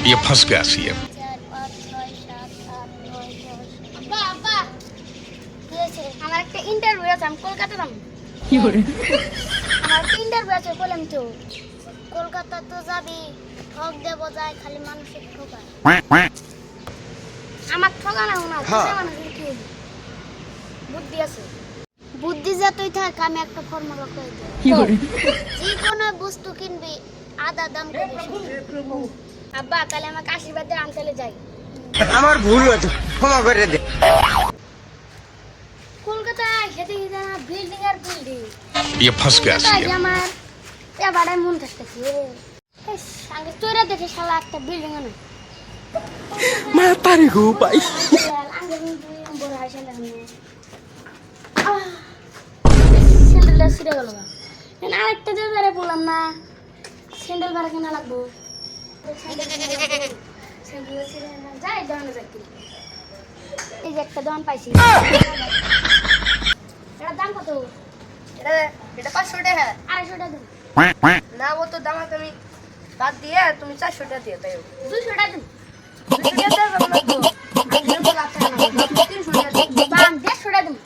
ये फंस गया सीएम। 4 5 6 7 8 9 10 আব্বা আব্বা কি হয়েছে আমার একটা ইন্টারভিউ আছে আমি কলকাতা যাব কি করে আমার একটা ইন্টারভিউ আছে বললাম তো কলকাতা তো যাবি ঠক দেব যায় খালি মানুষের ঠকা আমার ঠকা না না কিসে মানুষের কি হইলো? বুদ্ধি আছে বুদ্ধি যতই থাক আমি একটা ফর্মুলা কই দেব কি করে যে কোনো বস্তু কিনবি আধা দাম করে আব্বা তাহলে আমাকে আশীর্বাদ দিয়ে আনতে যাই আমার ভুল হয়েছে ক্ষমা করে দে কলকাতায় খেতে খেতে না বিল্ডিং আর বিল্ডিং ये फंस गया তাই सीएम। আমার এবারে মন থাকতেছে সঙ্গে তোরা দেখে শালা একটা বিল্ডিং না মাতারি গো ভাই স্যান্ডেলটা ছিঁড়ে গেল আরেকটা যে বেড়ে বললাম না স্যান্ডেল ভাড়া কেনা লাগবো স্যান্ডেল ছিঁড়ে যাই দোকানে যাই কিনে। এই যে একটা দোকান পাইছি এটার দাম কত এটা 500 টাকা 250 টাকা দেবো না ও তো দাম তুমি বাদ দিয়ে তুমি 400 টাকা দিয়ে তাই 200 টাকা দেবো 200 টাকা দেবো না তো আমি তো লাভ টাকা না 300 টাকা দেবো। বাম 150 টাকা দেবো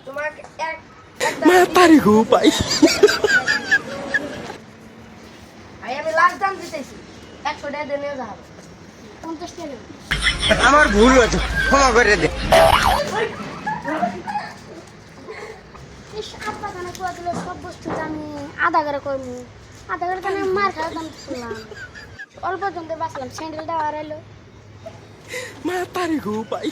তোমাকে এক মাতারি গো ভাই আমি লাস্ট দাম দিতেছি 100 টাকা দিয়ে নিয়ে যাবো 50 টাকা দেবো আমার ভুল হয়েছে ক্ষমা করে দে ইস আপা কেন কোয়া দিল সব বস্তু আমি আধা করে করবো আধা করে কেন মার খাওয়া দাম করলাম অল্প জনতে বাঁচলাম স্যান্ডেলটা হারাইলো মাতারি গো ভাই